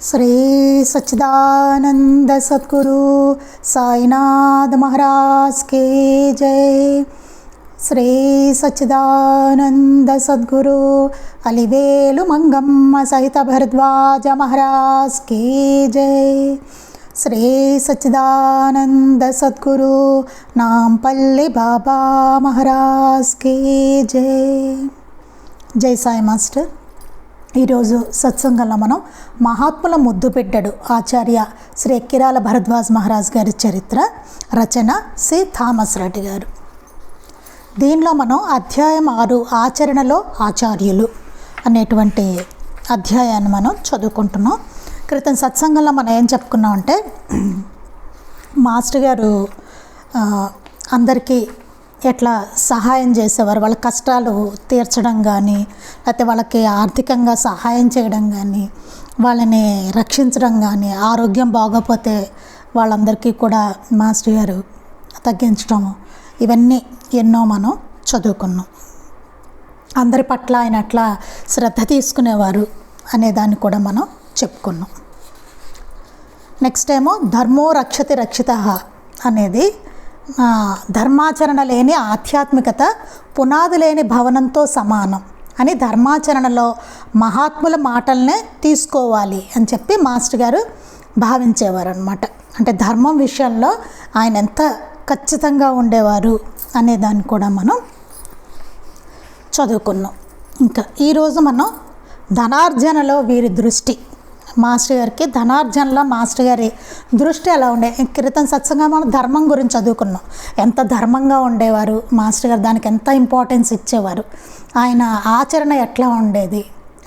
శ్రీ సచ్చిదానంద సద్గురు సాయినాథ్ మహారాజ్ కే జై. శ్రీ సచ్చిదానంద సద్గురు అలివేలు మంగమ్మ సహిత భరద్వాజ మహారాజ్ కే జై. శ్రీ సచ్చిదానంద సద్గురు నాంపల్లి బాబా మహారాజ్ కే జై. జై సాయి మాస్టర్. ఈరోజు సత్సంగంలో మనం మహాత్ముల ముద్దు బిడ్డడు ఆచార్య శ్రీ ఎక్కిరాల భరద్వాజ్ మహారాజ్ గారి చరిత్ర, రచన సి థామస్ రెడ్డి గారు. దీనిలో మనం అధ్యాయం 6 ఆచరణలో ఆచార్యులు అనేటువంటి అధ్యాయాన్ని మనం చదువుకుంటున్నాం. క్రితం సత్సంగంలో మనం ఏం చెప్పుకున్నాం అంటే, మాస్టర్ గారు అందరికీ ఎట్లా సహాయం చేసేవారు, వాళ్ళ కష్టాలు తీర్చడం కానీ, లేకపోతే వాళ్ళకి ఆర్థికంగా సహాయం చేయడం కానీ, వాళ్ళని రక్షించడం కానీ, ఆరోగ్యం బాగోపోతే వాళ్ళందరికీ కూడా మాస్టర్ గారు తగ్గించడం, ఇవన్నీ ఎన్నో మనం చదువుకున్నాం. అందరి పట్ల ఆయన అట్లా శ్రద్ధ తీసుకునేవారు అనేదాన్ని కూడా మనం చెప్పుకున్నాం. నెక్స్ట్ ఏమో ధర్మో రక్షతి రక్షిత అనేది ధర్మాచరణ లేని ఆధ్యాత్మికత పునాది లేని భవనంతో సమానం అని, ధర్మాచరణలో మహాత్ముల మాటలనే తీసుకోవాలి అని చెప్పి మాస్టర్ గారు భావించేవారు అన్నమాట. అంటే ధర్మం విషయంలో ఆయన ఎంత ఖచ్చితంగా ఉండేవారు అనేదాన్ని కూడా మనం చదువుకున్నాం. ఇంకా ఈరోజు మనం ధనార్జనలో వీరి దృష్టి, మాస్టర్ గారికి ధనార్జనలో మాస్టర్ గారి దృష్టి ఎలా ఉండే. క్రితం సత్సంగా మనం ధర్మం గురించి చదువుకున్నాం. ఎంత ధర్మంగా ఉండేవారు మాస్టర్ గారు, దానికి ఎంత ఇంపార్టెన్స్ ఇచ్చేవారు, ఆయన ఆచరణ ఎట్లా ఉండేది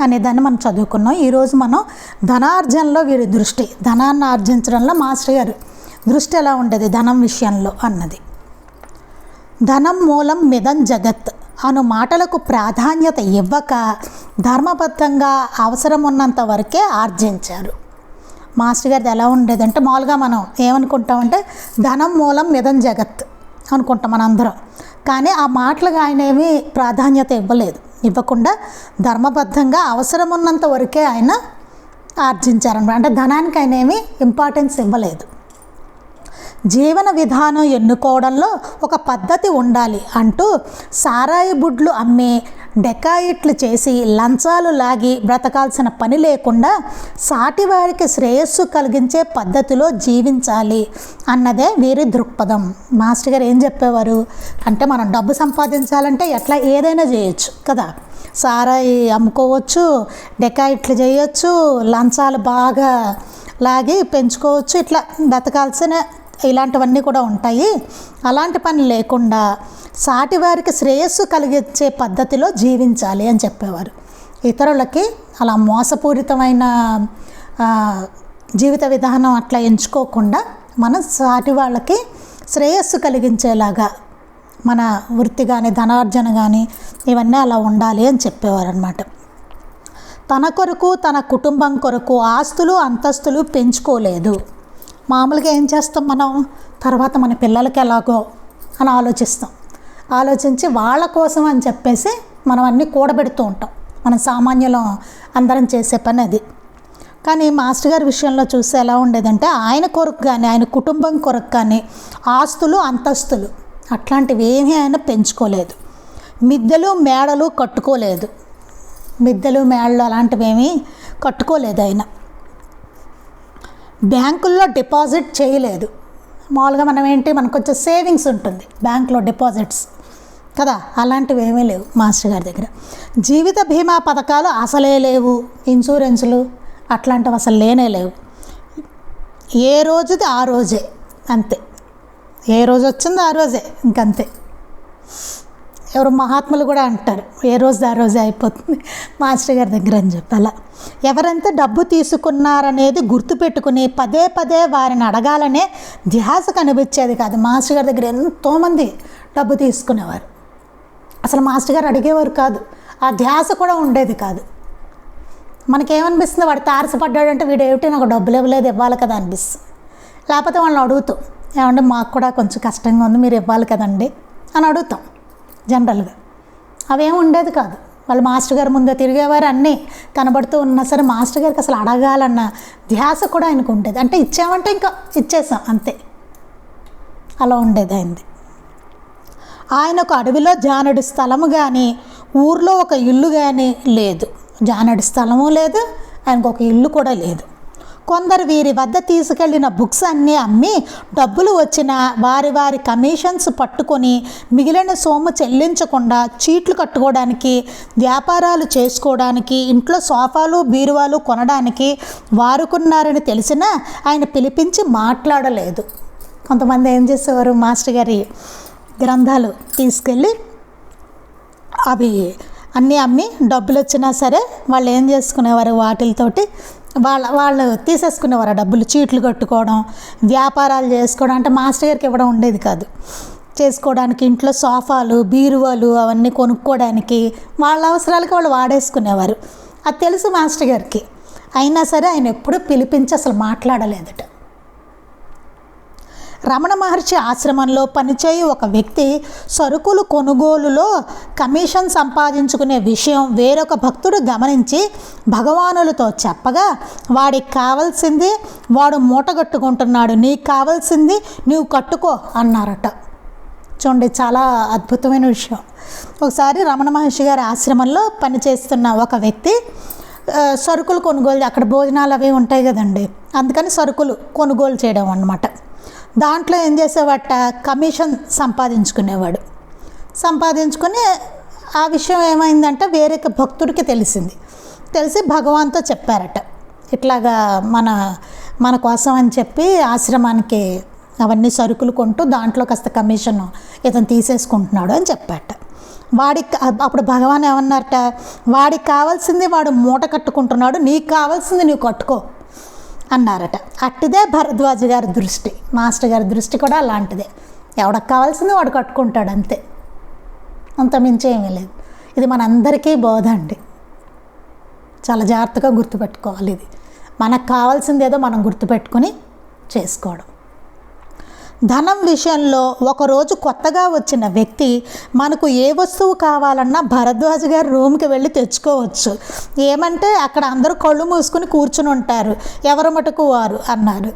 అనేదాన్ని మనం చదువుకున్నాం. ఈరోజు మనం ధనార్జనలో వీరి దృష్టి, ధనాన్ని ఆర్జించడంలో మాస్టర్ గారు దృష్టి ఎలా ఉండేది ధనం విషయంలో అన్నది. ధనం మూలం మిదం జగత్ అను మాటలకు ప్రాధాన్యత ఇవ్వక ధర్మబద్ధంగా అవసరం ఉన్నంత వరకే ఆర్జించారు. మాస్టర్ గారిది ఎలా ఉండేదంటే, మామూలుగా మనం ఏమనుకుంటామంటే ధనం మూలం మిదం జగత్ అనుకుంటాం మనందరం. కానీ ఆ మాటలకు ఆయన ఏమీ ప్రాధాన్యత ఇవ్వకుండా ధర్మబద్ధంగా అవసరం ఉన్నంత వరకే ఆయన ఆర్జించారనమాట. అంటే ధనానికి ఆయన ఏమీ ఇంపార్టెన్స్ ఇవ్వలేదు. జీవన విధానం ఎన్నుకోవడంలో ఒక పద్ధతి ఉండాలి అంటూ సారాయి బుడ్లు అమ్మి డెకాయిట్లు చేసి లంచాలు లాగి బ్రతకాల్సిన పని లేకుండా సాటివారికి శ్రేయస్సు కలిగించే పద్ధతిలో జీవించాలి అన్నదే వీరి దృక్పథం. మాస్టర్ గారు ఏం చెప్పేవారు అంటే, మనం డబ్బు సంపాదించాలంటే ఎట్లా ఏదైనా చేయొచ్చు కదా, సారాయి అమ్ముకోవచ్చు, డెకాయిట్లు చేయొచ్చు, లంచాలు బాగా లాగి పెంచుకోవచ్చు, ఇట్లా బ్రతకాల్సిన ఇలాంటివన్నీ కూడా ఉంటాయి. అలాంటి పని లేకుండా సాటివారికి శ్రేయస్సు కలిగించే పద్ధతిలో జీవించాలి అని చెప్పేవారు. ఇతరులకి అలా మోసపూరితమైన జీవిత విధానం అట్లా ఎంచుకోకుండా మనం సాటి వాళ్ళకి శ్రేయస్సు కలిగించేలాగా మన వృత్తి కానీ ధనార్జన కానీ ఇవన్నీ అలా ఉండాలి అని చెప్పేవారు అన్నమాట. తన కొరకు తన కుటుంబం కొరకు ఆస్తులు అంతస్తులు పెంచుకోలేదు. మామూలుగా ఏం చేస్తాం మనం, తర్వాత మన పిల్లలకి ఎలాగో అని ఆలోచించి వాళ్ళ కోసం అని చెప్పేసి మనం అన్నీ కూడబెడుతూ ఉంటాం. మనం సామాన్యులం అందరం చేసే పని అది. కానీ మాస్టర్ గారి విషయంలో చూస్తే ఎలా ఉండేదంటే, ఆయన కొరకు కానీ ఆయన కుటుంబం కొరకు కానీ ఆస్తులు అంతస్తులు అట్లాంటివి ఏమీ ఆయన పెంచుకోలేదు. మిద్దెలు మేడలు కట్టుకోలేదు. మిద్దెలు మేడలు అలాంటివి ఏమీ కట్టుకోలేదు ఆయన. బ్యాంకుల్లో డిపాజిట్ చేయలేదు. మామూలుగా మనం ఏంటి, మనకు కొంచెం సేవింగ్స్ ఉంటుంది బ్యాంకులో డిపాజిట్స్ కదా, అలాంటివి ఏమీ లేవు మాస్టర్ గారి దగ్గర. జీవిత బీమా పథకాలు అసలే లేవు, ఇన్సూరెన్సులు అట్లాంటివి అసలు లేనే లేవు. ఏ రోజుది ఆ రోజే, అంతే. ఏ రోజు వచ్చిందో ఆ రోజే, ఇంకంతే. ఎవరు మహాత్ములు కూడా అంటారు, ఏ రోజు ఆ రోజే అయిపోతుంది మాస్టర్ గారి దగ్గర అని చెప్పి. అలా ఎవరంతా డబ్బు తీసుకున్నారనేది గుర్తుపెట్టుకుని పదే పదే వారిని అడగాలనే ధ్యాస కనిపించేది కాదు. మాస్టర్ గారి దగ్గర ఎంతోమంది డబ్బు తీసుకునేవారు, అసలు మాస్టర్ గారు అడిగేవారు కాదు, ఆ ధ్యాస కూడా ఉండేది కాదు. మనకేమనిపిస్తుంది, వాడు తారసపడ్డాడంటే వీడు ఏమిటి నాకు డబ్బులు ఇవ్వలేదు ఇవ్వాలి కదా అనిపిస్తుంది. లేకపోతే వాళ్ళని అడుగుతాం, ఏమంటే మాకు కూడా కొంచెం కష్టంగా ఉంది మీరు ఇవ్వాలి కదండి అని అడుగుతాం జనరల్గా. అవేం ఉండేది కాదు. వాళ్ళు మాస్టర్ గారు ముందే తిరిగేవారు, అన్నీ కనబడుతూ ఉన్నా సరే మాస్టర్ గారికి అసలు అడగాలన్న ధ్యాస కూడా ఆయనకు ఉండేది. అంటే ఇచ్చామంటే ఇంకా ఇచ్చేసాం అంతే, అలా ఉండేది ఆయనది. ఆయనకు అడవిలో జానడి స్థలము కానీ ఊర్లో ఒక ఇల్లు కానీ లేదు. జానడి స్థలము లేదు, ఆయనకు ఒక ఇల్లు కూడా లేదు. కొందరు వీరి వద్ద తీసుకెళ్లిన బుక్స్ అన్నీ అమ్మి డబ్బులు వచ్చిన వారి వారి కమిషన్స్ పట్టుకొని మిగిలిన సొమ్ము చెల్లించకుండా చీట్లు కట్టుకోవడానికి, వ్యాపారాలు చేసుకోవడానికి, ఇంట్లో సోఫాలు బీరువాలు కొనడానికి వారుకున్నారని తెలిసినా ఆయన పిలిపించి మాట్లాడలేదు. కొంతమంది ఏం చేసేవారు, మాస్టర్ గారి గ్రంథాలు తీసుకెళ్ళి అవి అన్నీ అమ్మి డబ్బులు వచ్చినా సరే వాళ్ళు ఏం చేసుకునేవారు, వాటితోటి వాళ్ళు తీసేసుకునేవారు ఆ డబ్బులు. చీట్లు కట్టుకోవడం, వ్యాపారాలు చేసుకోవడం, అంటే మాస్టర్ గారికి ఇవ్వడం ఉండేది కాదు, చేసుకోవడానికి, ఇంట్లో సోఫాలు బీరువాలు అవన్నీ కొనుక్కోవడానికి, వాళ్ళ అవసరాలకి వాళ్ళు వాడేసుకునేవారు. అది తెలుసు మాస్టర్ గారికి. అయినా సరే ఆయన ఎప్పుడూ పిలిపించి అసలు మాట్లాడలేదట. రమణ మహర్షి ఆశ్రమంలో పనిచేయు ఒక వ్యక్తి సరుకులు కొనుగోలులో కమిషన్ సంపాదించుకునే విషయం వేరొక భక్తుడు గమనించి భగవానులతో చెప్పగా, వాడికి కావాల్సింది వాడు మూట కట్టుకుంటున్నాడు, నీకు కావాల్సింది నువ్వు కట్టుకో అన్నారట. చూడండి, చాలా అద్భుతమైన విషయం. ఒకసారి రమణ మహర్షి గారి ఆశ్రమంలో పనిచేస్తున్న ఒక వ్యక్తి సరుకులు కొనుగోలు, అక్కడ భోజనాలు అవి ఉంటాయి కదండి, అందుకని సరుకులు కొనుగోలు చేయడం అన్నమాట. దాంట్లో ఏం చేసేవాట, కమిషన్ సంపాదించుకునేవాడు. సంపాదించుకొని ఆ విషయం ఏమైందంటే వేరే భక్తుడికి తెలిసి భగవాన్తో చెప్పారట, ఇట్లాగా మన కోసం అని చెప్పి ఆశ్రమానికి అవన్నీ సరుకులు కొంటూ దాంట్లో కాస్త కమిషన్ ఇతను తీసేసుకుంటున్నాడు అని చెప్పాట. అప్పుడు భగవాన్ ఏమన్నారట, వాడికి కావాల్సింది వాడు మూట కట్టుకుంటున్నాడు, నీకు కావాల్సింది నువ్వు కట్టుకో అన్నారట. అట్టిదే భరద్వాజ గారి దృష్టి, మాస్టర్ గారి దృష్టి కూడా అలాంటిదే. ఎవడికి కావాల్సింది వాడు కట్టుకుంటాడు అంతే, అంత మించి ఏమీ లేదు. ఇది మనందరికీ బోధ అండి, చాలా జాగ్రత్తగా గుర్తుపెట్టుకోవాలి. ఇది మనకు కావాల్సింది ఏదో మనం గుర్తుపెట్టుకొని చేసుకోవడం. ధనం విషయంలో ఒకరోజు కొత్తగా వచ్చిన వ్యక్తి మనకు ఏ వస్తువు కావాలన్నా భరద్వాజ గారి రూమ్కి వెళ్ళి తెచ్చుకోవచ్చు. ఏమంటే అక్కడ అందరూ కళ్ళు మూసుకుని కూర్చుని ఉంటారు, ఎవరు మటుకు వారు అన్నారు.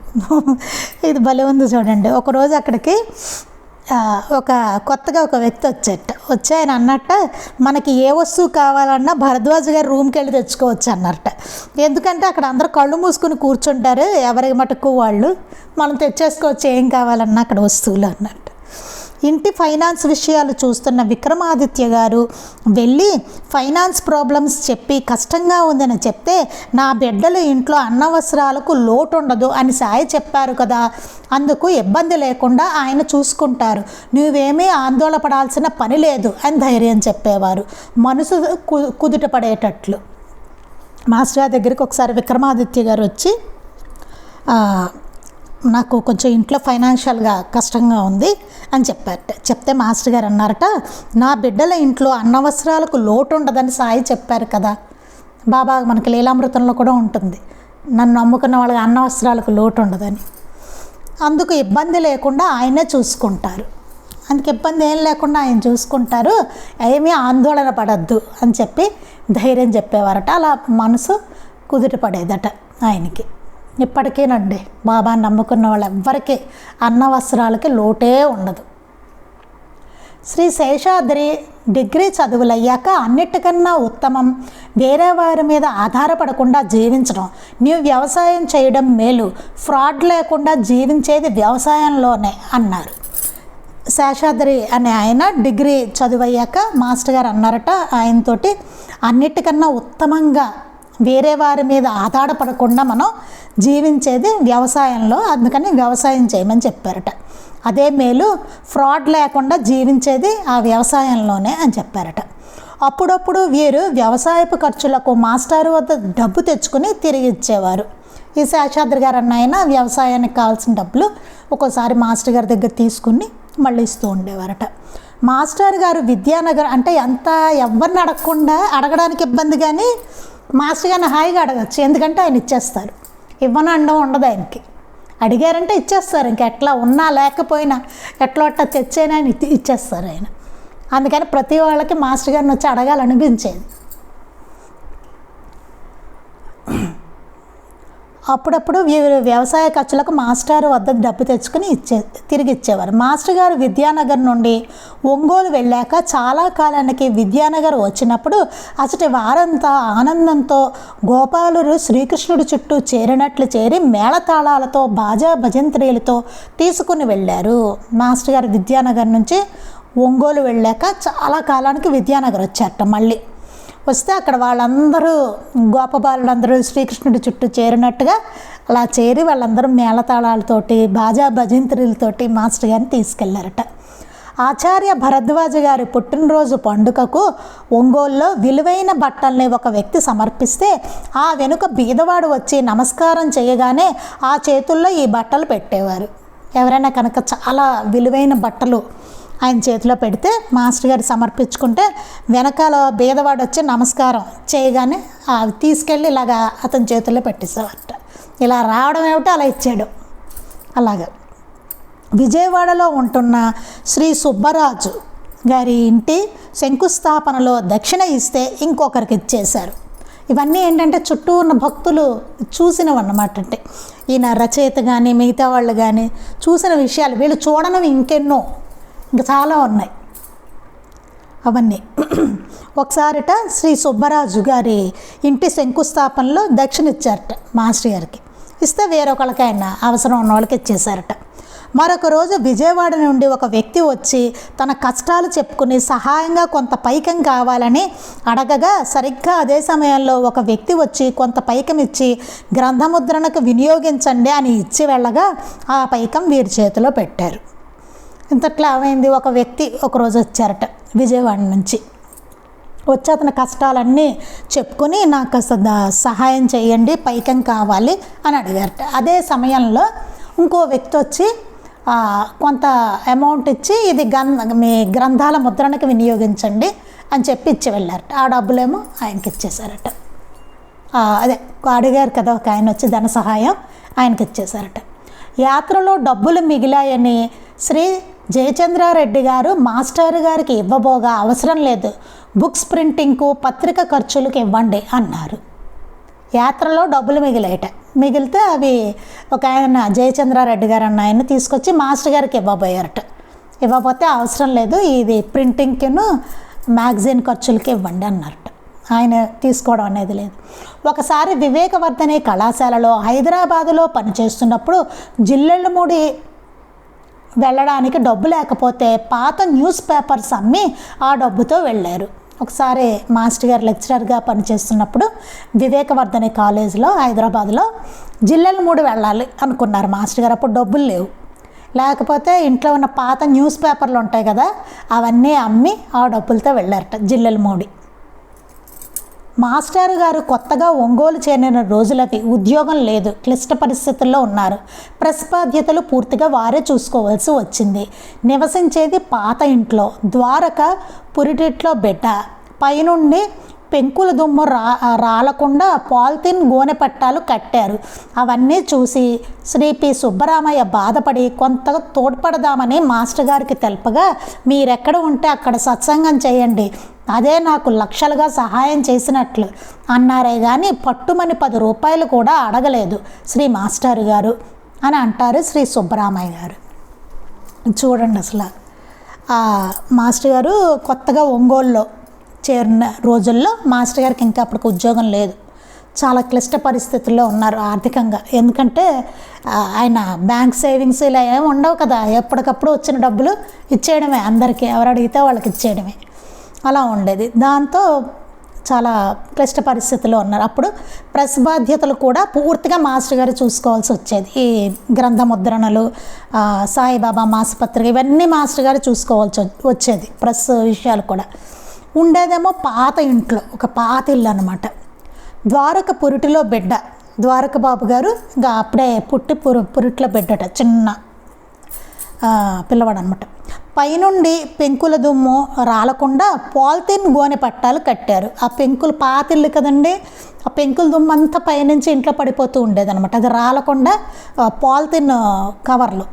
ఇది భలే ఉంది చూడండి. ఒకరోజు అక్కడికి కొత్తగా ఒక వ్యక్తి వచ్చి ఆయన అన్నట్ట, మనకి ఏ వస్తువు కావాలన్నా భరద్వాజ గారి రూమ్కి వెళ్ళి తెచ్చుకోవచ్చు అన్నట్ట. ఎందుకంటే అక్కడ అందరూ కళ్ళు మూసుకుని కూర్చుంటారు, ఎవరి మటుకు వాళ్ళు, మనం తెచ్చేసుకోవచ్చు ఏం కావాలన్నా అక్కడ వస్తువులు అన్నట్టు. ఇంటి ఫైనాన్స్ విషయాలు చూస్తున్న విక్రమాదిత్య గారు వెళ్ళి ఫైనాన్స్ ప్రాబ్లమ్స్ చెప్పి కష్టంగా ఉందని చెప్తే, నా బిడ్డల ఇంట్లో అన్నవసరాలకు లోటు ఉండదు అని సాయి చెప్పారు కదా, అందుకు ఇబ్బంది లేకుండా ఆయన చూసుకుంటారు, నువ్వేమీ ఆందోళన పడాల్సిన పని లేదు అని ధైర్యం చెప్పేవారు, మనసు కుదుట పడేటట్లు. మాస్టర్ గారి దగ్గరికి ఒకసారి విక్రమాదిత్య గారు వచ్చి, నాకు కొంచెం ఇంట్లో ఫైనాన్షియల్గా కష్టంగా ఉంది అని చెప్పారట. చెప్తే మాస్టర్ గారు అన్నారట, నా బిడ్డల ఇంట్లో అన్నవసరాలకు లోటు ఉండదని సాయి చెప్పారు కదా. బాబా మనకి లీలామృతంలో కూడా ఉంటుంది, నన్ను నమ్ముకున్న వాళ్ళకి అన్నవసరాలకు లోటు ఉండదని, అందుకు ఇబ్బంది లేకుండా ఆయనే చూసుకుంటారు, అందుకు ఇబ్బంది ఏం లేకుండా ఆయన చూసుకుంటారు, ఏమీ ఆందోళన పడద్దు అని చెప్పి ధైర్యం చెప్పేవారట. అలా మనసు కుదుట పడేదట ఆయనకి. ఇప్పటికేనండి బాబా నమ్ముకున్న వాళ్ళు ఎవ్వరికీ అన్నవసరాలకి లోటే ఉండదు. శ్రీ శేషాద్రి డిగ్రీ చదువులయ్యాక అన్నిటికన్నా ఉత్తమం వేరే వారి మీద ఆధారపడకుండా జీవించడం, నీవు వ్యవసాయం చేయడం మేలు, ఫ్రాడ్ లేకుండా జీవించేది వ్యవసాయంలోనే అన్నారు. శేషాద్రి అనే ఆయన డిగ్రీ చదువయ్యాక మాస్టర్ గారు అన్నారట ఆయనతోటి, అన్నిటికన్నా ఉత్తమంగా వేరే వారి మీద ఆధారపడకుండా మనం జీవించేది వ్యవసాయంలో, అందుకని వ్యవసాయం చేయమని చెప్పారట. అదే మేలు, ఫ్రాడ్ లేకుండా జీవించేది ఆ వ్యవసాయంలోనే అని చెప్పారట. అప్పుడప్పుడు వీరు వ్యవసాయపు ఖర్చులకు మాస్టారు వద్ద డబ్బు తెచ్చుకుని తిరిగి ఇచ్చేవారు. ఈ శేషాద్రి గారు అన్న ఆయన వ్యవసాయానికి కావాల్సిన డబ్బులు ఒక్కోసారి మాస్టర్ గారి దగ్గర తీసుకుని మళ్ళీ ఇస్తూ ఉండేవారట. మాస్టర్ గారు విద్యానగర్ అంటే ఎవరిని అడగకుండా, అడగడానికి ఇబ్బంది కానీ మాస్టర్ గారిని హాయిగా అడగచ్చు, ఎందుకంటే ఆయన ఇచ్చేస్తారు, ఇవ్వను అండం ఉండదు ఆయనకి. అడిగారంటే ఇచ్చేస్తారు, ఇంక ఎట్లా ఉన్నా లేకపోయినా ఎట్లా అట్లా తెచ్చైనా ఆయన ఇచ్చేస్తారు ఆయన. అందుకని ప్రతి వాళ్ళకి మాస్టర్ గారిని వచ్చి అడగాలనిపించేది. అప్పుడప్పుడు వ్యవసాయ ఖర్చులకు మాస్టర్ వద్ద డబ్బు తెచ్చుకుని తిరిగి ఇచ్చేవారు. మాస్టర్ గారు విద్యానగర్ నుండి ఒంగోలు వెళ్ళాక చాలా కాలానికి విద్యానగర్ వచ్చినప్పుడు అసటి వారంతా ఆనందంతో గోపాలురు శ్రీకృష్ణుడి చుట్టూ చేరినట్లు చేరి మేళతాళాలతో బాజా భజంత్రీలతో తీసుకుని వెళ్ళారు. మాస్టర్ గారు విద్యానగర్ నుంచి ఒంగోలు వెళ్ళాక చాలా కాలానికి విద్యానగర్ వచ్చారట. మళ్ళీ వస్తే అక్కడ వాళ్ళందరూ గోపబాలులందరూ శ్రీకృష్ణుడి చుట్టూ చేరినట్టుగా అలా చేరి వాళ్ళందరూ మేళతాళాలతోటి బాజా భజంత్రీలతోటి మాస్టర్ గారిని తీసుకెళ్లారట. ఆచార్య భరద్వాజ గారి పుట్టినరోజు పండుగకు ఒంగోలులో విలువైన బట్టల్ని ఒక వ్యక్తి సమర్పిస్తే ఆ వెనుక బీదవాడు వచ్చి నమస్కారం చేయగానే ఆ చేతుల్లో ఈ బట్టలు పెట్టేవారు. ఎవరైనా కనుక చాలా విలువైన బట్టలు ఆయన చేతిలో పెడితే మాస్టర్ గారు సమర్పించుకుంటే వెనకాల బీదవాడు వచ్చి నమస్కారం చేయగానే అవి తీసుకెళ్ళి ఇలాగా అతని చేతుల్లో పెట్టేసేవారట. ఇలా రావడం ఏమిటో అలా ఇచ్చాడు. అలాగా విజయవాడలో ఉంటున్న శ్రీ సుబ్బరాజు గారి ఇంటి శంకుస్థాపనలో దక్షిణ ఇస్తే ఇంకొకరికి ఇచ్చేశారు. ఇవన్నీ ఏంటంటే చుట్టూ ఉన్న భక్తులు చూసినవి అన్నమాట. అంటే ఈయన రచయిత కానీ మిగతా వాళ్ళు కానీ చూసిన విషయాలు, వీళ్ళు చూడనివి ఇంకెన్నో ఇంకా చాలా ఉన్నాయి అవన్నీ. ఒకసారిట శ్రీ సుబ్బరాజు గారి ఇంటి శంకుస్థాపనలో దక్షిణ ఇచ్చారట మాస్టర్ గారికి. ఇస్తే వేరొకళ్ళకి ఆయన అవసరం ఉన్న వాళ్ళకి ఇచ్చేశారట. మరొక రోజు విజయవాడ నుండి ఒక వ్యక్తి వచ్చి తన కష్టాలు చెప్పుకుని సహాయంగా కొంత పైకం కావాలని అడగగా సరిగ్గా అదే సమయంలో ఒక వ్యక్తి వచ్చి కొంత పైకం ఇచ్చి గ్రంథముద్రణకు వినియోగించండి అని ఇచ్చి వెళ్ళగా ఆ పైకం వీరి చేతిలో పెట్టారు. ఇంతట్లా ఏమైంది, ఒక వ్యక్తి ఒకరోజు వచ్చారట విజయవాడ నుంచి. వచ్చి అతని కష్టాలన్నీ చెప్పుకొని నాకు కాస్త సహాయం చేయండి, పైకం కావాలి అని అడిగారట. అదే సమయంలో ఇంకో వ్యక్తి వచ్చి కొంత అమౌంట్ ఇచ్చి ఇది మీ గ్రంథాల ముద్రణకు వినియోగించండి అని చెప్పి ఇచ్చి వెళ్ళారట. ఆ డబ్బులేమో ఆయనకి ఇచ్చేశారట. అదే అడిగారు కదా ఒక ఆయన వచ్చి ధన సహాయం, ఆయనకి ఇచ్చేశారట. యాత్రలో డబ్బులు మిగిలాయని శ్రీ జయచంద్రారెడ్డి గారు మాస్టర్ గారికి ఇవ్వబోగా అవసరం లేదు, బుక్స్ ప్రింటింగ్కు పత్రిక ఖర్చులకు ఇవ్వండి అన్నారు. యాత్రలో డబ్బులు మిగిలితే అవి ఒక ఆయన జయచంద్రారెడ్డి గారు అన్న ఆయన తీసుకొచ్చి మాస్టర్ గారికి ఇవ్వబోయారట. ఇవ్వకపోతే అవసరం లేదు, ఇది ప్రింటింగ్కిను మ్యాగజైన్ ఖర్చులకి ఇవ్వండి అన్నారట. ఆయన తీసుకోవడం అనేది లేదు. ఒకసారి వివేకవర్ధని కళాశాలలో హైదరాబాదులో పనిచేస్తున్నప్పుడు జిల్లెళ్ళమూడి వెళ్ళడానికి డబ్బు లేకపోతే పాత న్యూస్ పేపర్స్ అమ్మి ఆ డబ్బుతో వెళ్ళారు. ఒకసారి మాస్టర్ గారు లెక్చరర్గా పనిచేస్తున్నప్పుడు వివేకవర్ధని కాలేజీలో హైదరాబాద్లో జిల్లెళ్ళమూడి వెళ్ళాలి అనుకున్నారు మాస్టర్ గారు. అప్పుడు డబ్బులు లేవు. లేకపోతే ఇంట్లో ఉన్న పాత న్యూస్ పేపర్లు ఉంటాయి కదా, అవన్నీ అమ్మి ఆ డబ్బులతో వెళ్ళారట జిల్లెళ్ళమూడి. మాస్టర్ గారు కొత్తగా ఒంగోలు చేరిన రోజులవి. ఉద్యోగం లేదు, క్లిష్ట పరిస్థితుల్లో ఉన్నారు. ప్రెస్ బాధ్యతలు పూర్తిగా వారే చూసుకోవాల్సి వచ్చింది. నివసించేది పాత ఇంట్లో, ద్వారక పురిటిట్లో బిడ్డ. పైనుండి పెంకుల దుమ్ము రాలకుండా పాలిథిన్ గోనె పట్టాలు కట్టారు. అవన్నీ చూసి శ్రీ పి సుబ్బరామయ్య బాధపడి కొంత తోడ్పడదామని మాస్టర్ గారికి తెలుపగా, మీరెక్కడ ఉంటే అక్కడ సత్సంగం చేయండి, అదే నాకు లక్షలుగా సహాయం చేసినట్లు అన్నారే కానీ పట్టుమని 10 రూపాయలు కూడా అడగలేదు శ్రీ మాస్టర్ గారు అని అంటారు శ్రీ సుబ్బరామయ్య గారు. చూడండి అసలు మాస్టర్ గారు కొత్తగా ఒంగోలులో చేరిన రోజుల్లో మాస్టర్ గారికి ఇంకా అప్పటికి ఉద్యోగం లేదు. చాలా క్లిష్ట పరిస్థితుల్లో ఉన్నారు ఆర్థికంగా. ఎందుకంటే ఆయన బ్యాంక్ సేవింగ్స్ ఇలా ఏమి ఉండవు కదా, ఎప్పటికప్పుడు వచ్చిన డబ్బులు ఇచ్చేయడమే, అందరికీ ఎవరు అడిగితే వాళ్ళకి ఇచ్చేయడమే, అలా ఉండేది. దాంతో చాలా క్లిష్ట పరిస్థితుల్లో ఉన్నారు. అప్పుడు ప్రెస్ బాధ్యతలు కూడా పూర్తిగా మాస్టర్ గారు చూసుకోవాల్సి వచ్చేది. ఈ గ్రంథ ముద్రణలు, సాయిబాబా మాసపత్రిక, ఇవన్నీ మాస్టర్ గారు చూసుకోవాల్సి వచ్చేది. ప్రెస్ విషయాలు కూడా ఉండేదేమో పాత ఇంట్లో, ఒక పాత ఇల్లు అనమాట. ద్వారక పురిటిలో బిడ్డ, ద్వారక బాబు గారు ఇంకా అప్పుడే పురిట్లో బిడ్డట, చిన్న పిల్లవాడు అనమాట. పైనుండి పెంకుల దుమ్ము రాలకుండా పాలిథిన్ గోనె పట్టాలు కట్టారు. ఆ పెంకులు పాతిల్లు కదండి, ఆ పెంకుల దుమ్ము అంతా పైనుంచి ఇంట్లో పడిపోతూ ఉండేది అనమాట. అది రాలకుండా పాలిథిన్ కవర్లు,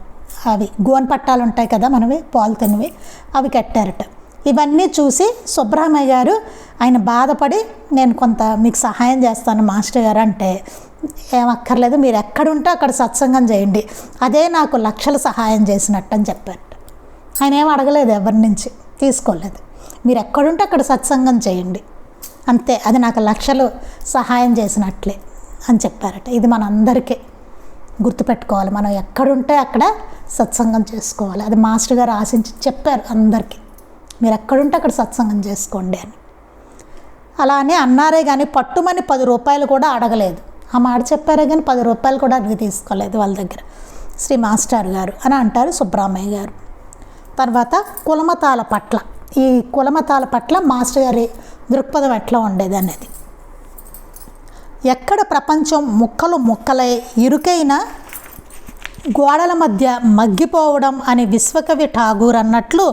అవి గోనె పట్టాలు ఉంటాయి కదా మనవి పాలిథిన్వి, అవి కట్టారట. ఇవన్నీ చూసి సుబ్బరామయ్య గారు ఆయన బాధపడి, నేను కొంత మీకు సహాయం చేస్తాను మాస్టర్ గారు అంటే, ఏమక్కర్లేదు, మీరు ఎక్కడుంటే అక్కడ సత్సంగం చేయండి, అదే నాకు లక్షలు సహాయం చేసినట్టు అని చెప్పారు. ఆయన ఏం అడగలేదు, ఎవరి నుంచి తీసుకోలేదు. మీరు ఎక్కడుంటే అక్కడ సత్సంగం చేయండి అంతే, అది నాకు లక్షలు సహాయం చేసినట్లే అని చెప్పారట. ఇది మనందరికీ గుర్తుపెట్టుకోవాలి. మనం ఎక్కడుంటే అక్కడ సత్సంగం చేసుకోవాలి. అది మాస్టర్ గారు ఆశించి చెప్పారు అందరికీ, మీరు ఎక్కడుంటే అక్కడ సత్సంగం చేసుకోండి అని. అలా అని అన్నారే కానీ పట్టుమని 10 రూపాయలు కూడా అడగలేదు. ఆ మాట చెప్పారే కానీ 10 రూపాయలు కూడా అడిగి తీసుకోలేదు వాళ్ళ దగ్గర, శ్రీ మాస్టర్ గారు అని అంటారు సుబ్రహ్మణ్య గారు. తర్వాత కులమతాల పట్ల, ఈ కులమతాల పట్ల మాస్టర్ గారి దృక్పథం ఎట్లా ఉండేది అనేది. ఎక్కడ ప్రపంచం ముక్కలు ముక్కలై ఇరుకైన గోడల మధ్య మగ్గిపోవడం అని విశ్వకవి ఠాగూర్ అన్నట్లు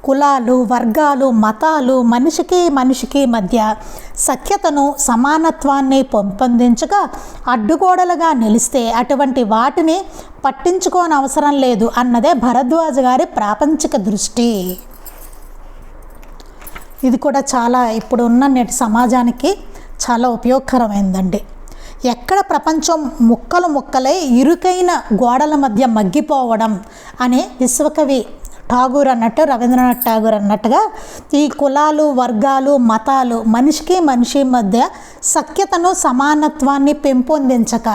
కులాలు, వర్గాలు, మతాలు మనిషికి మనిషికి మధ్య సఖ్యతను, సమానత్వాన్ని పెంపొందించగా అడ్డుగోడలుగా నిలిస్తే అటువంటి వాటిని పట్టించుకోని అవసరం లేదు అన్నదే భరద్వాజ గారి ప్రాపంచిక దృష్టి. ఇది కూడా చాలా ఇప్పుడు ఉన్న నేటి సమాజానికి చాలా ఉపయోగకరమైందండి. ఎక్కడ ప్రపంచం ముక్కలు ముక్కలై ఇరుకైన గోడల మధ్య మగ్గిపోవడం అని విశ్వకవి ఠాగూర్ అన్నట్టు, రవీంద్రనాథ్ ఠాగూర్ అన్నట్టుగా ఈ కులాలు, వర్గాలు, మతాలు మనిషికి మనిషి మధ్య సఖ్యతను, సమానత్వాన్ని పెంపొందించక,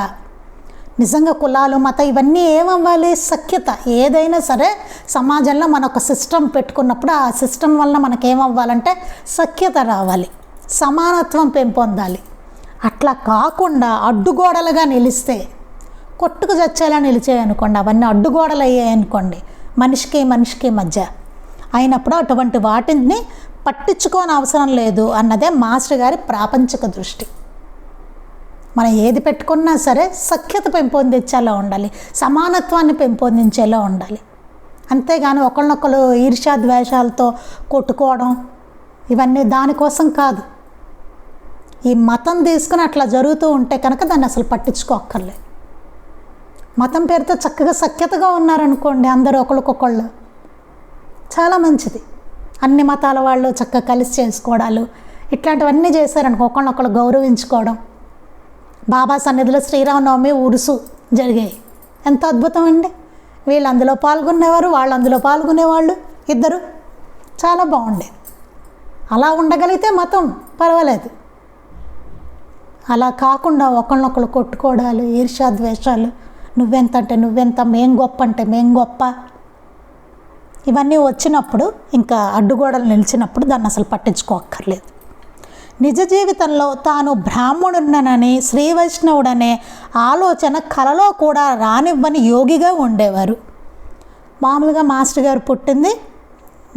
నిజంగా కులాలు, మతం ఇవన్నీ ఏమవ్వాలి, సఖ్యత. ఏదైనా సరే సమాజంలో మన ఒక సిస్టమ్ పెట్టుకున్నప్పుడు ఆ సిస్టమ్ వల్ల మనకేమవ్వాలంటే సఖ్యత రావాలి, సమానత్వం పెంపొందాలి. అట్లా కాకుండా అడ్డుగోడలుగా నిలిస్తే, కొట్టుకు చచ్చేలా నిలిచాయనుకోండి, అవన్నీ అడ్డుగోడలు అయ్యాయనుకోండి మనిషికి మనిషికి మధ్య అయినప్పుడు అటువంటి వాటిని పట్టించుకోని అవసరం లేదు అన్నదే మాస్టర్ గారి ప్రాపంచిక దృష్టి. మనం ఏది పెట్టుకున్నా సరే సఖ్యత పెంపొందించేలా ఉండాలి, సమానత్వాన్ని పెంపొందించేలా ఉండాలి. అంతేగాని ఒకళ్ళనొకరు ఈర్ష్యా ద్వేషాలతో కొట్టుకోవడం ఇవన్నీ దానికోసం కాదు. ఈ మతం తీసుకుని అట్లా జరుగుతూ ఉంటే కనుక దాన్ని అసలు పట్టించుకోక్కర్లేదు. మతం పేరుతో చక్కగా సఖ్యతగా ఉన్నారనుకోండి అందరూ ఒకళ్ళకొకళ్ళు, చాలా మంచిది. అన్ని మతాల వాళ్ళు చక్కగా కలిసి చేసుకోవడాలు ఇట్లాంటివన్నీ చేశారనుకో, ఒకళ్ళనొకళ్ళు గౌరవించుకోవడం. బాబా సన్నిధిలో శ్రీరామనవమి ఉరుసు జరిగాయి, ఎంత అద్భుతం అండి. వీళ్ళు అందులో పాల్గొనేవారు, వాళ్ళు అందులో పాల్గొనేవాళ్ళు, ఇద్దరు, చాలా బాగుండేది. అలా ఉండగలిగితే మతం పర్వాలేదు. అలా కాకుండా ఒకళ్ళనొకళ్ళు కొట్టుకోవడాలు, ఈర్ష్యా ద్వేషాలు, నువ్వెంత అంటే నువ్వెంత, మేం గొప్ప అంటే మేం గొప్ప, ఇవన్నీ వచ్చినప్పుడు ఇంకా అడ్డుగోడలు నిలిచినప్పుడు దాన్ని అసలు పట్టించుకోక్కర్లేదు. నిజ జీవితంలో తాను బ్రాహ్మణుడనని, శ్రీ వైష్ణవుడనే ఆలోచన కలలో కూడా రానివ్వని యోగిగా ఉండేవారు. మామూలుగా మాస్టర్ గారు పుట్టింది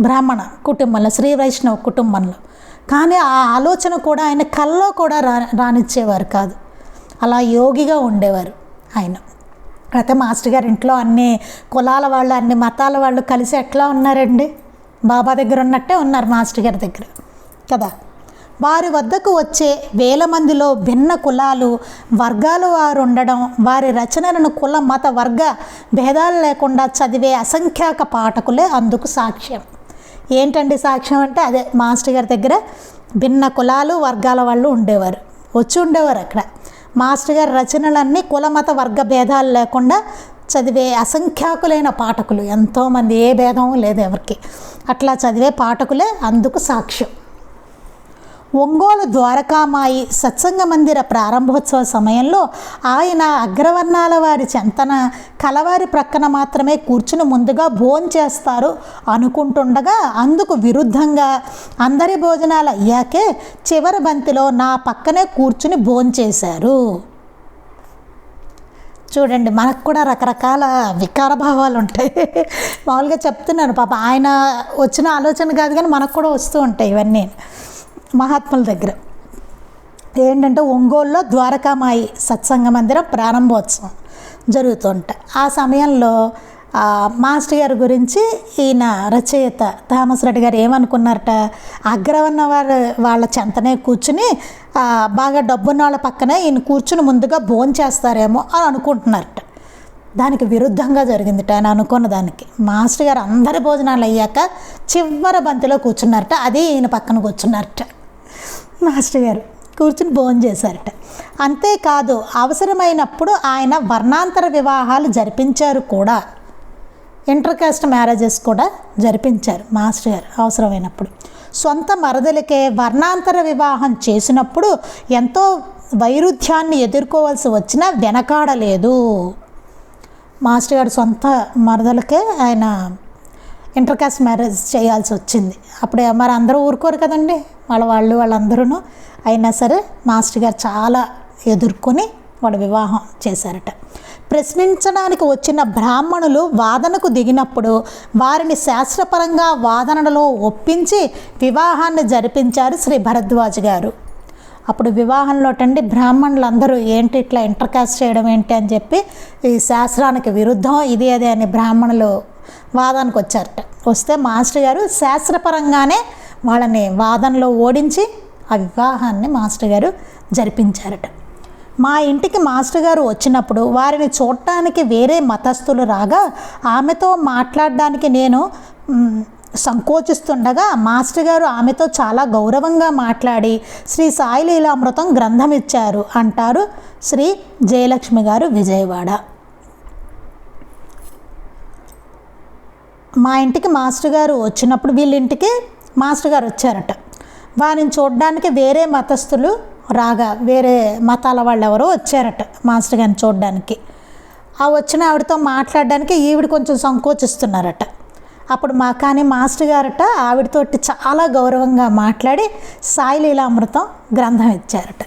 బ్రాహ్మణ కుటుంబంలో, శ్రీ వైష్ణవ కుటుంబంలో, కానీ ఆ ఆలోచన కూడా ఆయన కల్లో కూడా రానిచ్చేవారు కాదు. అలా యోగిగా ఉండేవారు ఆయన. అయితే మాస్టర్ గారి ఇంట్లో అన్ని కులాల వాళ్ళు, అన్ని మతాల వాళ్ళు కలిసి ఎట్లా ఉన్నారండి, బాబా దగ్గర ఉన్నట్టే ఉన్నారు మాస్టర్ గారి దగ్గర కదా. వారి వద్దకు వచ్చే వేల మందిలో భిన్న కులాలు, వర్గాలు వారు ఉండడం, వారి రచనలను కుల, మత, వర్గ భేదాలు లేకుండా చదివే అసంఖ్యాక పాఠకులే అందుకు సాక్ష్యం. ఏంటండి సాక్ష్యం అంటే అదే, మాస్టర్ గారి దగ్గర భిన్న కులాలు, వర్గాల వాళ్ళు ఉండేవారు, వచ్చి ఉండేవారు అక్కడ. మాస్టర్ గారి రచనలన్నీ కుల, మత, వర్గ భేదాలు లేకుండా చదివే అసంఖ్యాకులైన పాఠకులు, ఎంతోమంది, ఏ భేదం లేదు ఎవరికి, అట్లా చదివే పాఠకులే అందుకు సాక్ష్యం. ఒంగోలు ద్వారకామాయి సత్సంగ మందిర ప్రారంభోత్సవ సమయంలో ఆయన అగ్రవర్ణాల వారి చెంతన కలవారి ప్రక్కన మాత్రమే కూర్చుని ముందుగా భోంచేస్తారు అనుకుంటుండగా, అందుకు విరుద్ధంగా అందరి భోజనాలు అయ్యాకే చివరి బంతిలో నా పక్కనే కూర్చుని భోంచేశారు. చూడండి, మనకు కూడా రకరకాల వికార భావాలు ఉంటాయి. మామూలుగా చెప్తున్నాను, పాప ఆయన వచ్చిన ఆలోచన కాదు కానీ మనకు కూడా వస్తూ ఉంటాయి ఇవన్నీ. మహాత్ముల దగ్గర ఏంటంటే ఒంగోలులో ద్వారకామాయి సత్సంగ మందిరం ప్రారంభోత్సవం జరుగుతుంటాయి. ఆ సమయంలో మాస్టర్ గారి గురించి ఈయన రచయిత థామస్ రెడ్డి గారు ఏమనుకున్నారట, అగ్రవర్ణ వాళ్ళ చెంతనే కూర్చుని బాగా డబ్బున్న వాళ్ళ పక్కనే ఈయన కూర్చుని ముందుగా భోంచేస్తారేమో అని అనుకుంటున్నారట. దానికి విరుద్ధంగా జరిగిందిట ఆయన అనుకున్న దానికి. మాస్టర్ గారు అందరి భోజనాలు అయ్యాక చివరి బంతిలో కూర్చున్నారట, అది ఈయన పక్కన కూర్చున్నారట మాస్టర్ గారు. కూర్చుని భోజనం చేశారట. అంతేకాదు అవసరమైనప్పుడు ఆయన వర్ణాంతర వివాహాలు జరిపించారు కూడా, ఇంటర్ కాస్ట్ మ్యారేజెస్ కూడా జరిపించారు మాస్టర్ గారు అవసరమైనప్పుడు. సొంత మరదలకే వర్ణాంతర వివాహం చేసినప్పుడు ఎంతో వైరుధ్యాన్ని ఎదుర్కోవాల్సి వచ్చినా వెనకాడలేదు. మాస్టర్ గారు సొంత మరదలకే ఆయన ఇంటర్ కాస్ట్ మ్యారేజ్ చేయాల్సి వచ్చింది. అప్పుడే మరి అందరూ ఊరుకోరు కదండి, వాళ్ళందరూ. అయినా సరే మాస్టర్ గారు చాలా ఎదుర్కొని వాడు వివాహం చేశారట. ప్రశ్నించడానికి వచ్చిన బ్రాహ్మణులు వాదనకు దిగినప్పుడు వారిని శాస్త్రపరంగా వాదనలో ఒప్పించి వివాహాన్ని జరిపించారు శ్రీ భరద్వాజ్ గారు. అప్పుడు వివాహంలోటండి బ్రాహ్మణులందరూ ఏంటి ఇట్లా ఇంటర్ కాస్ట్ చేయడం ఏంటి అని చెప్పి ఈ శాస్త్రానికి విరుద్ధం ఇది అదే అని బ్రాహ్మణులు వాదానికి వచ్చారట. వస్తే మాస్టర్ గారు శాస్త్రపరంగానే వాళ్ళని వాదనలో ఓడించి ఆ వివాహాన్ని మాస్టర్ గారు జరిపించారట. మా ఇంటికి మాస్టర్ గారు వచ్చినప్పుడు వారిని చూడటానికి వేరే మతస్థులు రాగా ఆమెతో మాట్లాడడానికి నేను సంకోచిస్తుండగా మాస్టర్ గారు ఆమెతో చాలా గౌరవంగా మాట్లాడి శ్రీ సాయి లీలామృతం గ్రంథం ఇచ్చారు అంటారు శ్రీ జయలక్ష్మి గారు, విజయవాడ. మా ఇంటికి మాస్టర్ గారు వచ్చినప్పుడు వీళ్ళింటికి మాస్టర్ గారు వచ్చారట. వారిని చూడడానికి వేరే మతస్థులు రాగా వేరే మతాల వాళ్ళు ఎవరో వచ్చారట మాస్టర్ గారిని చూడడానికి. ఆ వచ్చిన ఆవిడతో మాట్లాడడానికి ఈవిడ కొంచెం సంకోచిస్తున్నారట. అప్పుడు కానీ మాస్టర్ గారట ఆవిడతోటి చాలా గౌరవంగా మాట్లాడి సాయి లీలామృతం గ్రంథం ఇచ్చారట.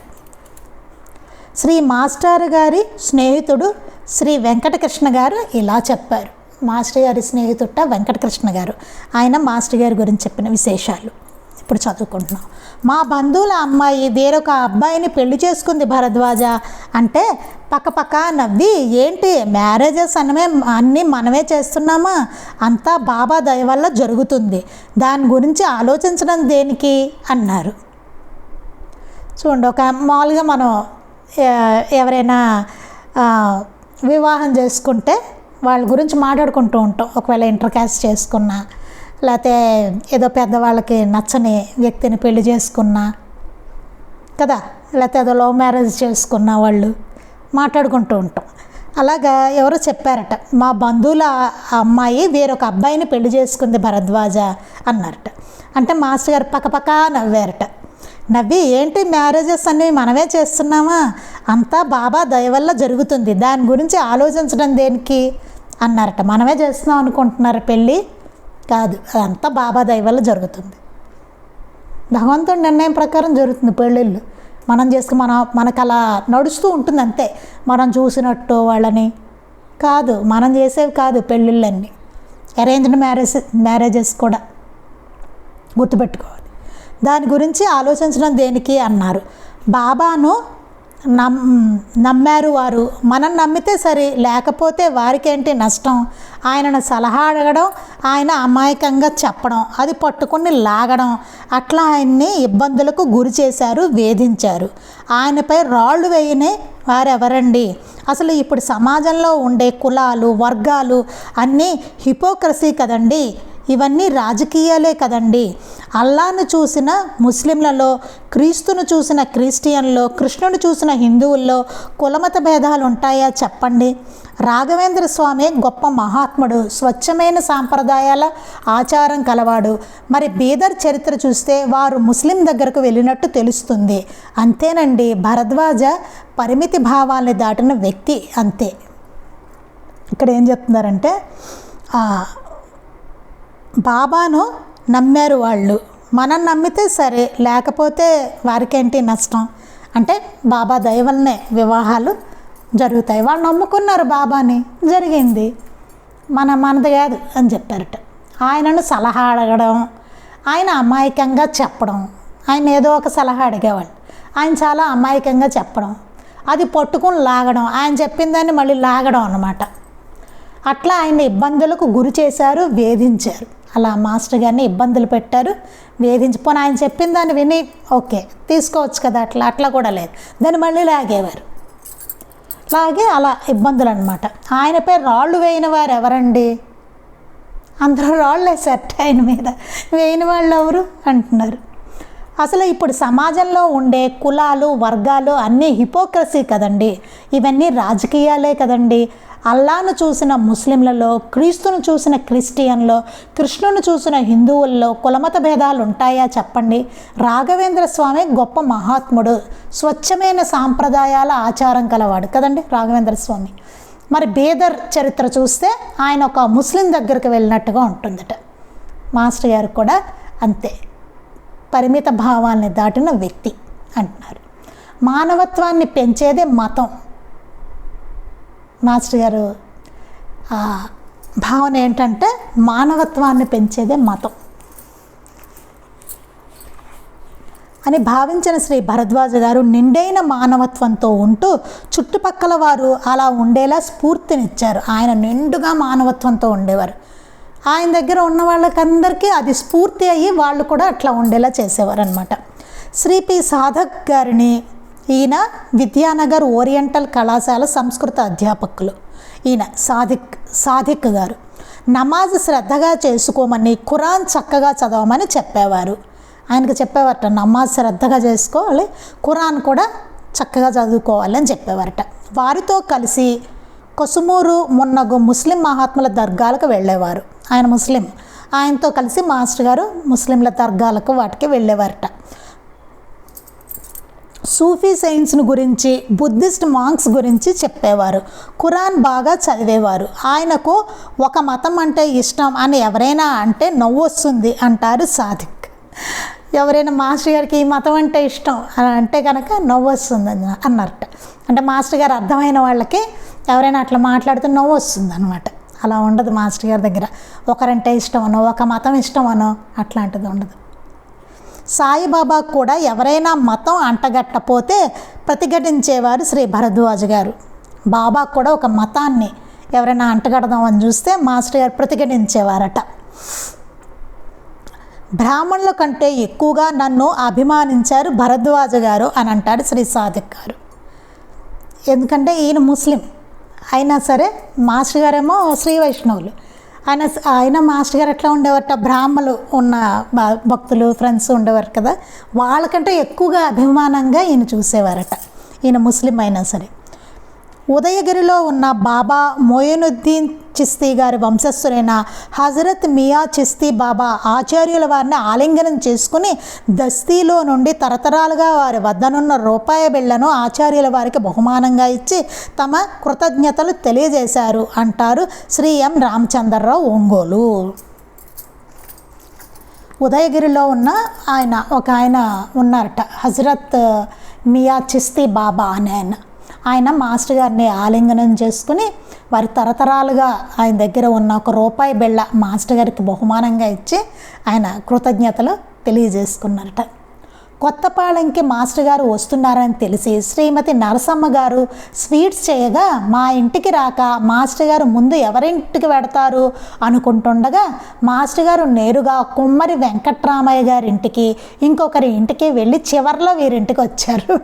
శ్రీ మాస్టర్ గారి స్నేహితుడు శ్రీ వెంకటకృష్ణ గారు ఇలా చెప్పారు. మాస్టర్ గారి స్నేహితుట వెంకటకృష్ణ గారు, ఆయన మాస్టర్ గారి గురించి చెప్పిన విశేషాలు ఇప్పుడు చదువుకుంటున్నాం. మా బంధువుల అమ్మాయి వేరొక అబ్బాయిని పెళ్లి చేసుకుంది భరద్వాజ అంటే పక్కపక్క నవ్వి, ఏంటి మ్యారేజెస్ అన్నీ మనమే చేస్తున్నామా, అంతా బాబా దయ వల్ల జరుగుతుంది, దాని గురించి ఆలోచించడం దేనికి అన్నారు. చూడండి, ఒక మామూలుగా మనం ఎవరైనా వివాహం చేసుకుంటే వాళ్ళ గురించి మాట్లాడుకుంటూ ఉంటాం. ఒకవేళ ఇంటర్ కాస్ట్ చేసుకున్నా, లేకపోతే ఏదో పెద్దవాళ్ళకి నచ్చని వ్యక్తిని పెళ్లి చేసుకున్నా కదా, లేకపోతే ఏదో లవ్ మ్యారేజ్ చేసుకున్న వాళ్ళు మాట్లాడుకుంటూ ఉంటాం. అలాగా ఎవరో చెప్పారట, మా బంధువుల అమ్మాయి వేరొక అబ్బాయిని పెళ్లి చేసుకుంది భరద్వాజ అన్నారట. అంటే మాస్టర్ గారు పక్కపక్క నవ్వారట. నవ్వి, ఏంటి మ్యారేజెస్ అన్నీ మనమే చేస్తున్నామా, అంతా బాబా దయ వల్ల జరుగుతుంది, దాని గురించి ఆలోచించడం దేనికి అన్నారట. మనమే చేస్తున్నాం అనుకుంటున్నారు పెళ్ళి, కాదు, అదంతా బాబా దయ వల్ల జరుగుతుంది, భగవంతుడి నిర్ణయం ప్రకారం జరుగుతుంది పెళ్ళిళ్ళు. మనం మనకు అలా నడుస్తూ ఉంటుంది అంతే, మనం చూసినట్టు వాళ్ళని కాదు, మనం చేసేవి కాదు పెళ్ళిళ్ళన్నీ. అరేంజ్డ్ మ్యారేజెస్ కూడా గుర్తుపెట్టుకోవాలి. దాని గురించి ఆలోచించడం దేనికి అన్నారు. బాబాను నమ్మారు వారు, మనం నమ్మితే సరే, లేకపోతే వారికేంటి నష్టం. ఆయనను సలహా అడగడం, ఆయన అమాయకంగా చెప్పడం, అది పట్టుకుని లాగడం, అట్లా ఆయన్ని ఇబ్బందులకు గురి చేశారు, వేధించారు. ఆయనపై రాళ్ళు వేయని వారెవరండి. అసలు ఇప్పుడు సమాజంలో ఉండే కులాలు వర్గాలు అన్నీ హిపోక్రసీ కదండి, ఇవన్నీ రాజకీయాలే కదండి. అల్లాను చూసిన ముస్లింలలో, క్రీస్తును చూసిన క్రిస్టియన్లో, కృష్ణుడు చూసిన హిందువుల్లో కులమత భేదాలు ఉంటాయా చెప్పండి. రాఘవేంద్ర స్వామి గొప్ప మహాత్ముడు, స్వచ్ఛమైన సాంప్రదాయాల ఆచారం కలవాడు. మరి బీదర్ చరిత్ర చూస్తే వారు ముస్లిం దగ్గరకు వెళ్ళినట్టు తెలుస్తుంది. అంతేనండి, భరద్వాజ పరిమితి భావాల్ని దాటిన వ్యక్తి, అంతే. ఇక్కడ ఏం చెప్తున్నారంటే, బాబాను నమ్మారు వాళ్ళు, మనం నమ్మితే సరే, లేకపోతే వారికేంటి నష్టం. అంటే బాబా దయ వల్లనే వివాహాలు జరుగుతాయి, వాళ్ళు నమ్ముకున్నారు బాబాని, జరిగింది, మనది కాదు అని చెప్పారట. ఆయనను సలహా అడగడం, ఆయన అమాయకంగా చెప్పడం, ఆయన ఏదో ఒక సలహా అడిగేవాళ్ళు, ఆయన చాలా అమాయకంగా చెప్పడం, అది పట్టుకుని లాగడం, ఆయన చెప్పిన దాన్ని మళ్ళీ లాగడం అన్నమాట. అట్లా ఆయన ఇబ్బందులకు గురి చేశారు, వేధించారు. అలా మాస్టర్ గారిని ఇబ్బందులు పెట్టారు, వేధించిపోయి ఆయన చెప్పిన దాన్ని విని ఓకే తీసుకోవచ్చు కదా, అట్లా కూడా లేదు, దాన్ని మళ్ళీ లాగేవారు. లాగే అలా ఇబ్బందులు అనమాట. ఆయనపై రాళ్ళు వేయిన వారు ఎవరండి, అందరూ రాళ్ళు వేసారు ఆయన మీద, వేయిన వాళ్ళు ఎవరు అంటున్నారు. అసలు ఇప్పుడు సమాజంలో ఉండే కులాలు వర్గాలు అన్నీ హిపోక్రసీ కదండి, ఇవన్నీ రాజకీయాలే కదండి. అల్లాను చూసిన ముస్లింలలో, క్రీస్తును చూసిన క్రిస్టియన్లో, కృష్ణుని చూసిన హిందువుల్లో కులమత భేదాలు ఉంటాయా చెప్పండి. రాఘవేంద్ర స్వామి గొప్ప మహాత్ముడు, స్వచ్ఛమైన సాంప్రదాయాల ఆచారం కలవాడు కదండి రాఘవేంద్ర స్వామి. మరి బేదర్ చరిత్ర చూస్తే ఆయన ఒక ముస్లిం దగ్గరికి వెళ్ళినట్టుగా ఉంటుందట. మాస్టర్ గారు కూడా అంతే, పరిమిత భావాల్ని దాటిన వ్యక్తి అంటున్నారు. మానవత్వాన్ని పెంచేదే మతం. మాస్టర్ గారు భావన ఏంటంటే మానవత్వాన్ని పెంచేదే మతం అని భావించిన శ్రీ భరద్వాజ గారు నిండైన మానవత్వంతో ఉంటూ చుట్టుపక్కల వారు అలా ఉండేలా స్ఫూర్తినిచ్చారు. ఆయన నిండుగా మానవత్వంతో ఉండేవారు. ఆయన దగ్గర ఉన్న వాళ్ళకందరికీ అది స్ఫూర్తి అయ్యి వాళ్ళు కూడా అట్లా ఉండేలా చేసేవారు అనమాట. శ్రీ పి సాధక్ గారిని, ఈయన విద్యానగర్ ఓరియంటల్ కళాశాల సంస్కృత అధ్యాపకులు. ఈయన సాదిక్ గారు నమాజ్ శ్రద్ధగా చేసుకోమని, ఖురాన్ చక్కగా చదవమని చెప్పేవారు. ఆయనకు చెప్పేవారట, నమాజ్ శ్రద్ధగా చేసుకోవాలి, ఖురాన్ కూడా చక్కగా చదువుకోవాలి అని చెప్పేవారట. వారితో కలిసి కొసుమూరు మున్నగు ముస్లిం మహాత్ముల దర్గాలకు వెళ్ళేవారు. ఆయన ముస్లిం, ఆయనతో కలిసి మాస్టర్ గారు ముస్లింల దర్గాలకు వాటికి వెళ్ళేవారట. సూఫీ సైన్స్ను గురించి, బుద్ధిస్ట్ మాంక్స్ గురించి చెప్పేవారు. ఖురాన్ బాగా చదివేవారు. ఆయనకు ఒక మతం అంటే ఇష్టం అని ఎవరైనా అంటే నవ్వు వస్తుంది అంటారు సాదిక్. ఎవరైనా మాస్టర్ గారికి ఈ మతం అంటే ఇష్టం అని అంటే కనుక నవ్వు వస్తుంది అన్నారట. అంటే మాస్టర్ గారు అర్థమైన వాళ్ళకి ఎవరైనా అట్లా మాట్లాడితే నవ్వు వస్తుంది అనమాట. అలా ఉండదు మాస్టర్ గారి దగ్గర. ఒకరంటే ఇష్టమనో, ఒక మతం ఇష్టమనో అట్లాంటిది ఉండదు. సాయిబాబా కూడా ఎవరైనా మతం అంటగట్టపోతే ప్రతిఘటించేవారు శ్రీ భరద్వాజ గారు. బాబా కూడా ఒక మతాన్ని ఎవరైనా అంటగడదామని చూస్తే మాస్టర్ గారు ప్రతిఘటించేవారట. బ్రాహ్మణుల కంటే ఎక్కువగా నన్ను అభిమానించారు భరద్వాజ గారు అని అంటాడు శ్రీ సాదిక్ గారు. ఎందుకంటే ఈయన ముస్లిం అయినా సరే, మాస్టర్ గారేమో శ్రీ వైష్ణవులు. ఆయన మాస్టర్ గారు ఎట్లా ఉండేవారట, బ్రాహ్మణులు ఉన్న భక్తులు ఫ్రెండ్స్ ఉండేవారు కదా, వాళ్ళకంటే ఎక్కువగా అభిమానంగా ఈయన చూసేవారట. ఈయన ముస్లిం అయినా సరే. ఉదయగిరిలో ఉన్న బాబా మొయినుద్దీన్ చిస్తీ గారి వంశస్థులైన హజరత్ మియా చిస్తీ బాబా ఆచార్యుల వారిని ఆలింగనం చేసుకుని దస్తీలో నుండి తరతరాలుగా వారి వద్దనున్న రూపాయి బిళ్లను ఆచార్యుల వారికి బహుమానంగా ఇచ్చి తమ కృతజ్ఞతలు తెలియజేశారు అంటారు శ్రీ ఎం రామచంద్రరావు ఒంగోలు. ఉదయగిరిలో ఉన్న ఒక ఆయన ఉన్నారట, హజరత్ మియా చిస్తీ బాబా అనే ఆయన మాస్టర్ గారిని ఆలింగనం చేసుకుని వారి తరతరాలుగా ఆయన దగ్గర ఉన్న ఒక రూపాయి బిళ్ళ మాస్టర్ గారికి బహుమానంగా ఇచ్చి ఆయన కృతజ్ఞతలు తెలియజేసుకున్నారట. కొత్తపాలెంకి మాస్టర్ గారు వస్తున్నారని తెలిసి శ్రీమతి నరసమ్మ గారు స్వీట్స్ చేయగా మా ఇంటికి రాక మాస్టర్ గారు ముందు ఎవరింటికి వెడతారు అనుకుంటుండగా మాస్టర్ గారు నేరుగా కుమ్మరి వెంకట్రామయ్య గారి ఇంటికి, ఇంకొకరి ఇంటికి వెళ్ళి చివర్లో వీరింటికి వచ్చారు.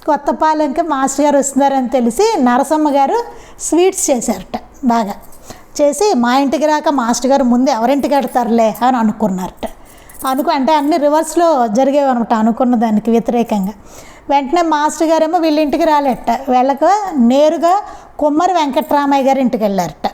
కొత్తపాలెంకి మాస్టర్ గారు వస్తున్నారని తెలిసి నరసమ్మ గారు స్వీట్స్ చేశారట. బాగా చేసి మా ఇంటికి రాక మాస్టర్ గారు ముందు ఎవరింటికి వెడతారులే అని అనుకున్నారట. అంటే అన్ని రివర్స్లో జరిగేవి అనమాట, అనుకున్న దానికి వ్యతిరేకంగా. వెంటనే మాస్టర్ గారేమో వీళ్ళ ఇంటికి రాలేట, వెళ్ళక నేరుగా కుమ్మరి వెంకట్రామయ్య గారి ఇంటికి వెళ్ళారట.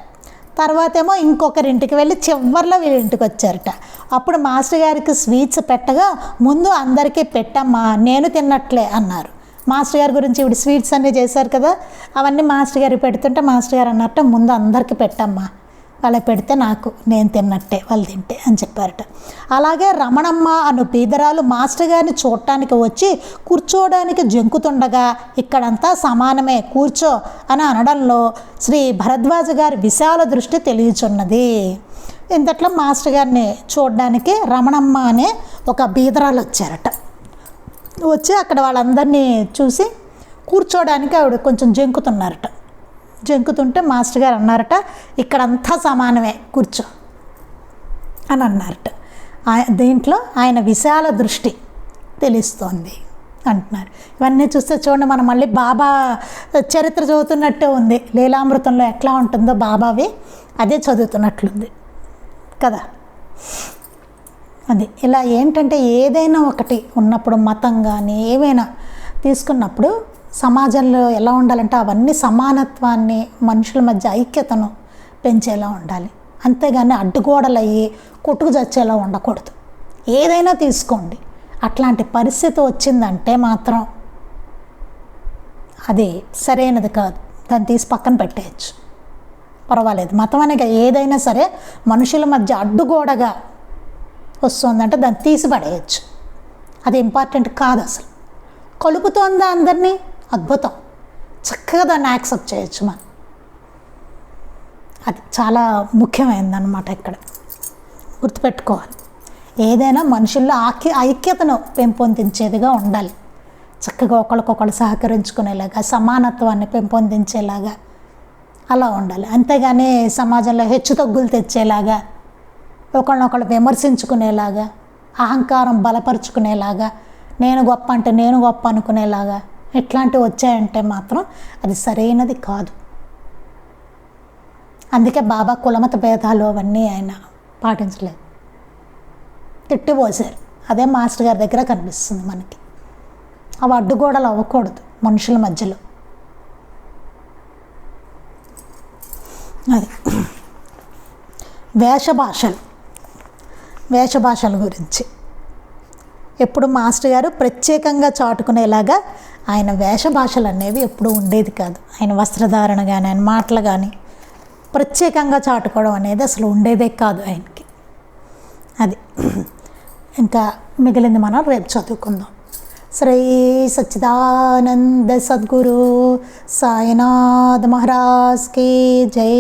తర్వాత ఏమో ఇంకొకరింటికి వెళ్ళి చివర్లో వీళ్ళ ఇంటికి వచ్చారట. అప్పుడు మాస్టర్ గారికి స్వీట్స్ పెట్టగా ముందు అందరికీ పెట్టమ్మా, నేను తిన్నట్లే అన్నారు. మాస్టర్ గారి గురించి ఇప్పుడు స్వీట్స్ అన్నీ చేశారు కదా, అవన్నీ మాస్టర్ గారికి పెడుతుంటే మాస్టర్ గారు అన్నట్టు ముందు అందరికీ పెట్టమ్మా, వాళ్ళకి పెడితే నేను తిన్నట్టే, వాళ్ళు తింటే అని చెప్పారట. అలాగే రమణమ్మ అను బీదరాలు మాస్టర్ గారిని చూడటానికి వచ్చి కూర్చోవడానికి జంకుతుండగా ఇక్కడంతా సమానమే, కూర్చో అని అనడంలో శ్రీ భరద్వాజ గారి విశాల దృష్టి తెలియచున్నది. ఇంతట్లో మాస్టర్ గారిని చూడడానికి రమణమ్మ అనే ఒక బీదరాలు వచ్చారట. వచ్చి అక్కడ వాళ్ళందరినీ చూసి కూర్చోవడానికి ఆవిడ కొంచెం జంకుతున్నారట. జంకుతుంటే మాస్టర్ గారు అన్నారట, ఇక్కడంతా సమానమే, కూర్చో అని అన్నారట. దీంట్లో ఆయన విశాల దృష్టి తెలుస్తోంది అంటున్నారు. ఇవన్నీ చూస్తే చూడండి, మనం మళ్ళీ బాబా చరిత్ర చదువుతున్నట్టే ఉంది. లీలామృతంలో ఎట్లా ఉంటుందో బాబావి అదే చదువుతున్నట్లుంది కదా. అది ఇలా ఏంటంటే ఏదైనా ఒకటి ఉన్నప్పుడు మతం కానీ ఏమైనా తీసుకున్నప్పుడు సమాజంలో ఎలా ఉండాలంటే అవన్నీ సమానత్వాన్ని మనుషుల మధ్య ఐక్యతను పెంచేలా ఉండాలి. అంతేగాని అడ్డుగోడలయ్యి కొట్టుకు చచ్చేలా ఉండకూడదు. ఏదైనా తీసుకోండి, అట్లాంటి పరిస్థితి వచ్చిందంటే మాత్రం అది సరైనది కాదు. దాన్ని తీసి పక్కన పెట్టేయచ్చు, పర్వాలేదు. మతం అనే ఏదైనా సరే మనుషుల మధ్య అడ్డుగోడగా వస్తుందంటే దాన్ని తీసి పడేయచ్చు. అది ఇంపార్టెంట్ కాదు. అసలు కలుపుతోందా అందరినీ, అద్భుతం, చక్కగా దాన్ని యాక్సెప్ట్ చేయొచ్చు మనం. అది చాలా ముఖ్యమైనదన్నమాట. ఇక్కడ గుర్తుపెట్టుకోవాలి, ఏదైనా మనుషుల్లో ఐక్యతను పెంపొందించేదిగా ఉండాలి. చక్కగా ఒకరికొకరు సహకరించుకునేలాగా, సమానత్వాన్ని పెంపొందించేలాగా అలా ఉండాలి. అంతేగాని సమాజంలో హెచ్చు తగ్గులు తెచ్చేలాగా, ఒకళ్ళనొకళ్ళు విమర్శించుకునేలాగా, అహంకారం బలపరుచుకునేలాగా, నేను గొప్ప అంటే నేను గొప్ప అనుకునేలాగా ఇట్లాంటివి వచ్చాయంటే మాత్రం అది సరైనది కాదు. అందుకే బాబా కులమత భేదాలు అవన్నీ ఆయన పాటించలేదు, తిట్టిపోసారు. అదే మాస్టర్ గారి దగ్గర కనిపిస్తుంది మనకి. అవి అడ్డుగోడలు అవ్వకూడదు మనుషుల మధ్యలో. అది వేషభాషల గురించి ఎప్పుడు మాస్టర్ గారు ప్రత్యేకంగా చాటుకునేలాగా ఆయన వేషభాషలు అనేవి ఎప్పుడు ఉండేది కాదు. ఆయన వస్త్రధారణ కానీ, ఆయన మాటలు కానీ ప్రత్యేకంగా చాటుకోవడం అనేది అసలు ఉండేదే కాదు ఆయనకి. అది ఇంకా మిగిలింది మనం రేపు చదువుకుందాం. శ్రీ సచ్చిదానంద సద్గురు సాయినాథ్ మహారాజ్ కి జై.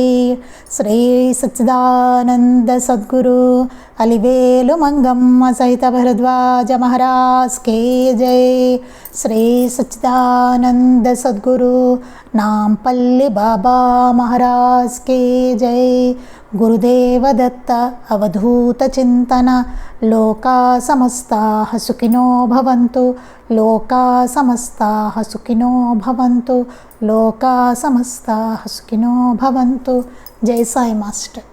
శ్రీ సచ్చిదానంద సద్గురు అలివేలు మంగమ్మ సహిత భరద్వాజ మహారాజ్ కి జై. శ్రీ సచ్చిదానంద సద్గురు నాంపల్లి బాబా మహారాజ్ కి జై. గురుదేవ దత్త అవధూత చింతన. లోకా సమస్తాః సుఖినో భవంతు. లోకా సమస్తాః సుఖినో భవంతు. లోకా సమస్తాః సుఖినో భవంతు. జై సాయి మాస్టర్.